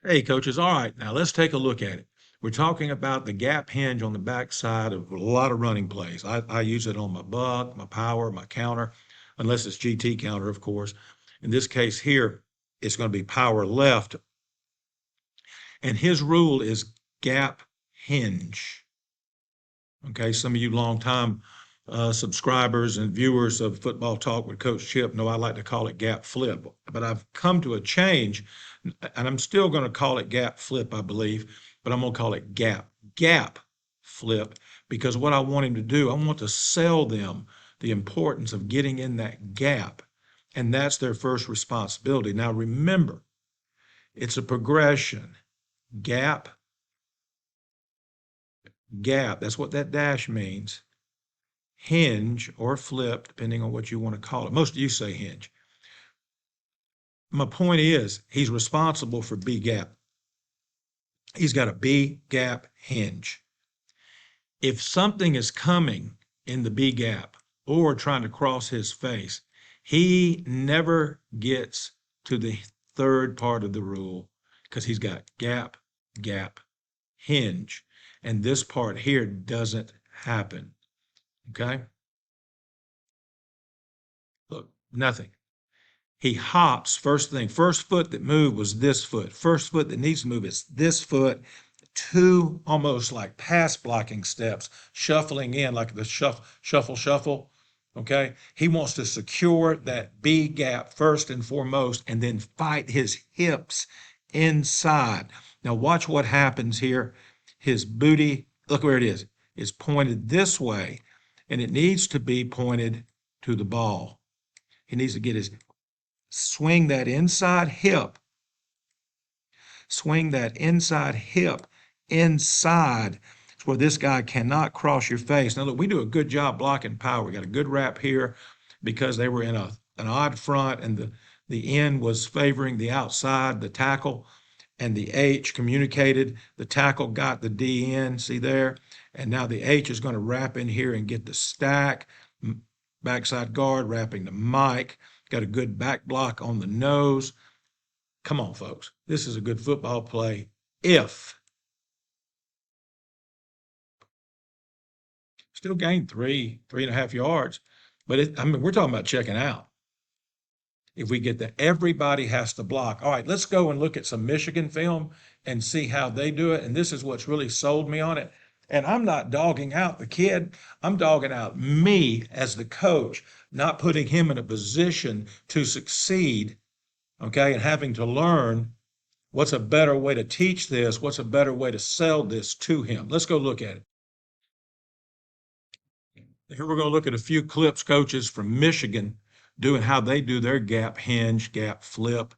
Hey, coaches. All right, now let's take a look at it. We're talking about the gap hinge on the backside of a lot of running plays. I use it on my buck, my power, my counter, unless it's GT counter, of course. In this case here, it's going to be power left. And his rule is gap hinge. Okay, some of you longtime subscribers and viewers of Football Talk with Coach Chip know I like to call it gap flip, but I've come to a change, and I'm still going to call it gap flip, I believe, but I'm going to call it gap flip because what I want him to do, I want to sell them the importance of getting in that gap, and that's their first responsibility. Now remember, it's a progression. Gap, gap. That's what that dash means. Hinge or flip, depending on what you want to call it. Most of you say hinge. My point is, he's responsible for B gap. He's got a B gap hinge. If something is coming in the B gap or trying to cross his face, he never gets to the third part of the rule because he's got gap, gap, hinge. And this part here doesn't happen. Okay? Look, nothing. He hops first thing. First foot that moved was this foot. First foot that needs to move is this foot. Two almost like pass blocking steps, shuffling in like the shuffle. Okay. He wants to secure that B gap first and foremost, and then fight his hips inside. Now, watch what happens here. His booty, look where it is pointed this way, and it needs to be pointed to the ball. He needs to get his swing that inside hip, swing that inside hip inside. It's where this guy cannot cross your face. Now, look, we do a good job blocking power. We got a good wrap here because they were in an odd front and the end was favoring the outside, the tackle, and the H communicated. The tackle got the D in, see there? And now the H is going to wrap in here and get the stack. Backside guard wrapping the mic. Got a good back block on the nose. Come on, folks. This is a good football play. If still gained 3.5 yards, but we're talking about checking out. If we get that, everybody has to block. All right, let's go and look at some Michigan film and see how they do it. And this is what's really sold me on it. And I'm not dogging out the kid. I'm dogging out me as the coach, not putting him in a position to succeed, okay, and having to learn what's a better way to teach this, what's a better way to sell this to him. Let's go look at it. Here we're going to look at a few clips, coaches from Michigan doing how they do their gap hinge, gap flip.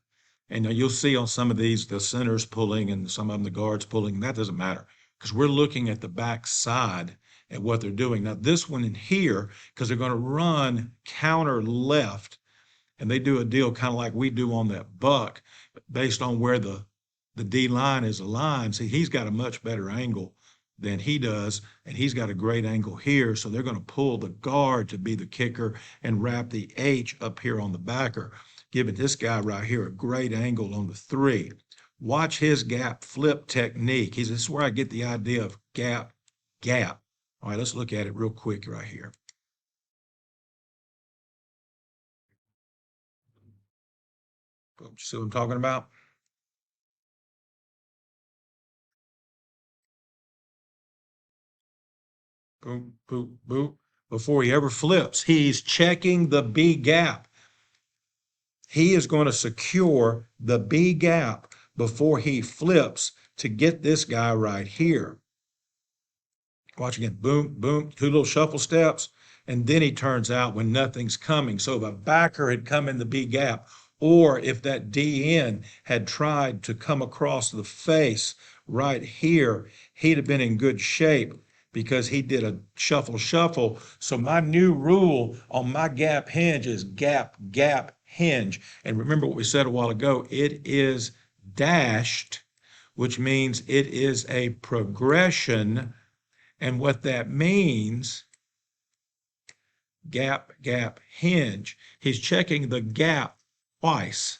And you'll see on some of these the centers pulling and some of them the guards pulling. That doesn't matter because we're looking at the back side at what they're doing. Now, this one in here, because they're going to run counter left, and they do a deal kind of like we do on that buck based on where the D line is aligned. See, he's got a much better angle than he does, and he's got a great angle here. So they're going to pull the guard to be the kicker and wrap the H up here on the backer, giving this guy right here a great angle on the 3. Watch his gap flip technique. This is where I get the idea of gap, gap. All right, let's look at it real quick right here. See what I'm talking about? Boop, boop, boop. Before he ever flips, he's checking the B gap. He is going to secure the B gap before he flips to get this guy right here. Watch again. Boom, boom, 2 little shuffle steps. And then he turns out when nothing's coming. So if a backer had come in the B gap, or if that DN had tried to come across the face right here, he'd have been in good shape because he did a shuffle. So my new rule on my gap hinge is gap, gap, hinge. And remember what we said a while ago, it is dashed, which means it is a progression. And what that means, gap, gap, hinge, he's checking the gap twice.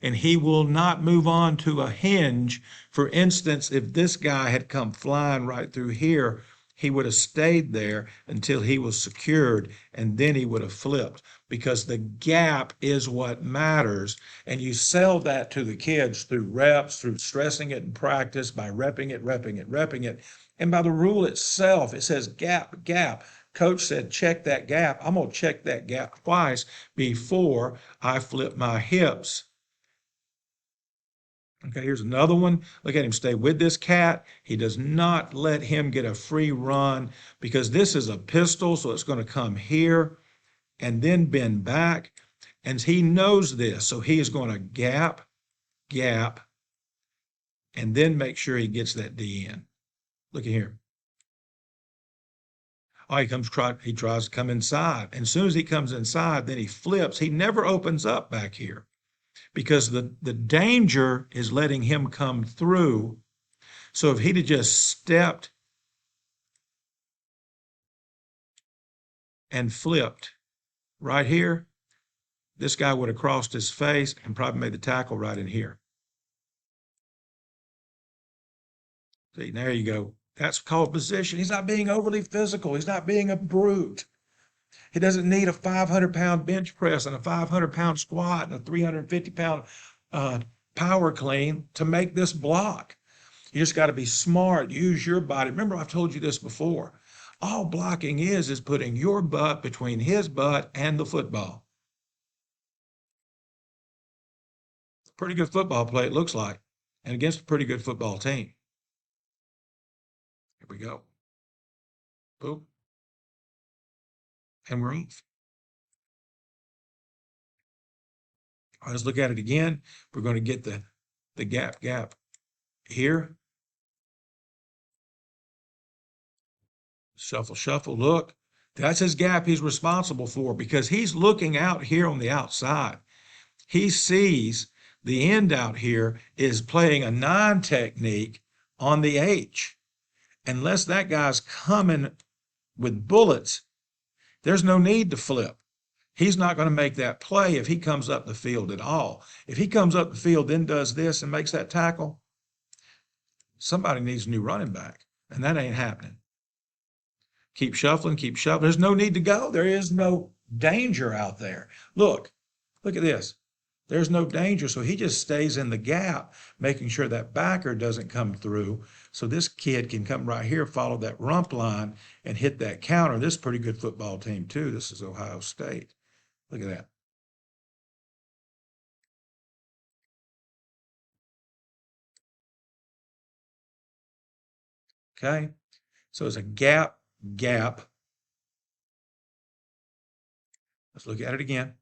and he will not move on to a hinge. For instance, if this guy had come flying right through here, he would have stayed there until he was secured, and then he would have flipped, because the gap is what matters. And you sell that to the kids through reps, through stressing it in practice, by repping it, repping it, repping it. And by the rule itself, it says gap, gap. Coach said, check that gap. I'm going to check that gap twice before I flip my hips. Okay, here's another one. Look at him stay with this cat. He does not let him get a free run, because this is a pistol, so it's going to come here and then bend back. And he knows this, so he is going to gap, gap, and then make sure he gets that D in. Look at here. Oh, he tries to come inside. And as soon as he comes inside, then he flips. He never opens up back here, because the danger is letting him come through. So if he'd have just stepped and flipped right here, this guy would have crossed his face and probably made the tackle right in here. See, there you go. That's called position. He's not being overly physical. He's not being a brute. He doesn't need a 500-pound bench press and a 500-pound squat and a 350-pound power clean to make this block. You just got to be smart. Use your body. Remember, I've told you this before. All blocking is putting your butt between his butt and the football. Pretty good football play, it looks like, and against a pretty good football team. Here we go. Boom. And we're off. All right, let's look at it again. We're going to get the gap, gap here. Shuffle, shuffle. Look, that's his gap he's responsible for, because he's looking out here on the outside. He sees the end out here is playing a 9 technique on the H. Unless that guy's coming with bullets, there's no need to flip. He's not going to make that play if he comes up the field at all. If he comes up the field, then does this and makes that tackle, somebody needs a new running back, and that ain't happening. Keep shuffling, keep shuffling. There's no need to go. There is no danger out there. Look at this. There's no danger, so he just stays in the gap, making sure that backer doesn't come through. So this kid can come right here, follow that rump line, and hit that counter. This is a pretty good football team, too. This is Ohio State. Look at that. Okay? So it's a gap, gap. Let's look at it again.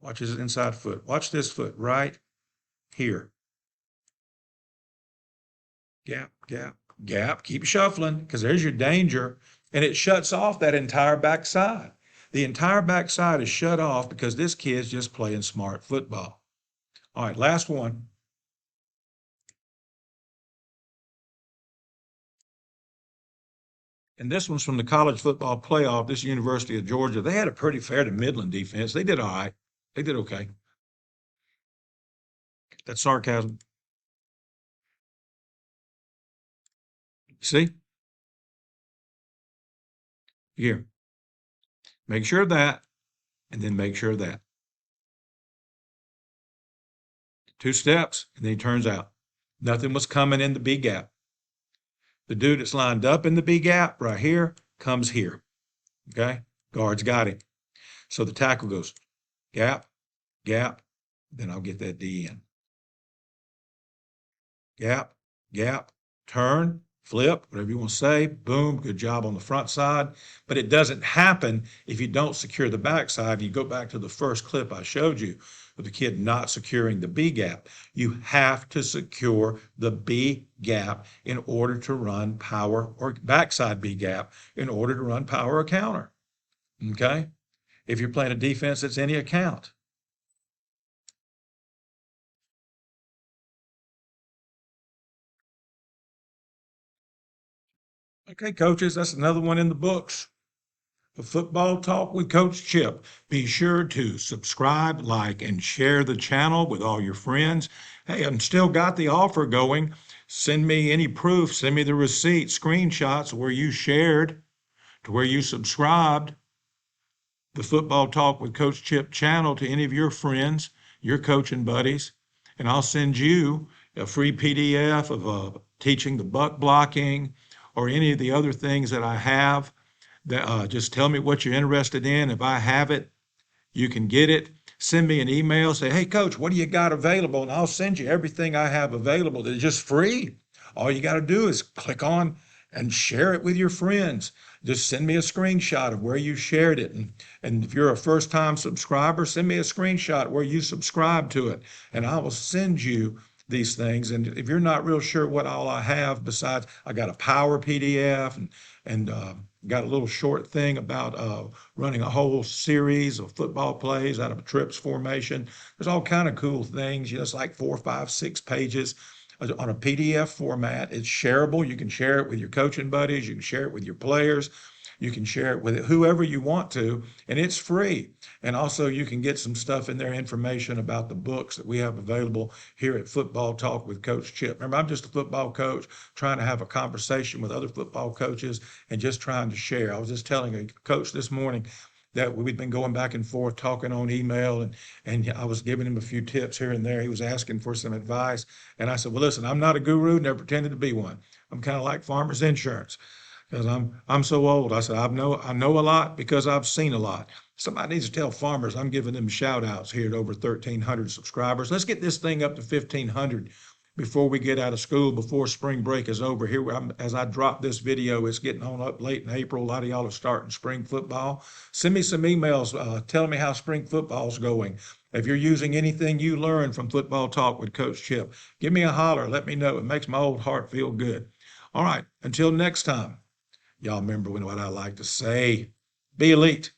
Watch his inside foot. Watch this foot right here. Gap, gap, gap. Keep shuffling, because there's your danger. And it shuts off that entire backside. The entire backside is shut off because this kid's just playing smart football. All right, last one. And this one's from the college football playoff. This University of Georgia. They had a pretty fair to middling defense. They did all right. They did okay. That's sarcasm. See? Here. Make sure of that, and then make sure of that. 2 steps, and then he turns out. Nothing was coming in the B gap. The dude that's lined up in the B gap right here comes here. Okay? Guard's got him. So the tackle goes gap, gap, then I'll get that D in. Gap, gap, turn, flip, whatever you want to say. Boom, good job on the front side. But it doesn't happen if you don't secure the backside. You go back to the first clip I showed you with the kid not securing the B gap. You have to secure the B gap in order to run power, or backside B gap in order to run power or counter. Okay? If you're playing a defense that's any account. Okay, coaches, that's another one in the books. The Football Talk with Coach Chip. Be sure to subscribe, like, and share the channel with all your friends. Hey, I'm still got the offer going. Send me any proof, send me the receipt, screenshots where you shared to where you subscribed the Football Talk with Coach Chip channel to any of your friends, your coaching buddies, and I'll send you a free PDF of teaching the buck blocking or any of the other things that I have. That just tell me what you're interested in. If I have it, you can get it. Send me an email, say, hey, coach, what do you got available? And I'll send you everything I have available that's just free. All you got to do is click on and share it with your friends. Just send me a screenshot of where you shared it. And if you're a first time subscriber, send me a screenshot where you subscribe to it. And I will send you these things. And if you're not real sure what all I have, besides I got a power PDF and got a little short thing about running a whole series of football plays out of a trips formation. There's all kind of cool things. You know, it's like 4, 5, 6 pages on a PDF format. It's shareable. You can share it with your coaching buddies. You can share it with your players. You can share it with whoever you want to, and it's free. And also, you can get some stuff in there, information about the books that we have available here at Football Talk with Coach Chip. Remember, I'm just a football coach trying to have a conversation with other football coaches and just trying to share. I was just telling a coach this morning that we've been going back and forth talking on email and I was giving him a few tips here and there. He was asking for some advice. And I said, well, listen, I'm not a guru, never pretended to be one. I'm kind of like farmers insurance because I'm so old. I said, I know a lot because I've seen a lot. Somebody needs to tell farmers I'm giving them shout outs here at over 1,300 subscribers. Let's get this thing up to 1,500 before we get out of school, before spring break is over. Here, as I drop this video, it's getting on up late in April. A lot of y'all are starting spring football. Send me some emails telling me how spring football's going. If you're using anything you learned from Football Talk with Coach Chip, give me a holler. Let me know. It makes my old heart feel good. All right, until next time, y'all remember what I like to say. Be elite.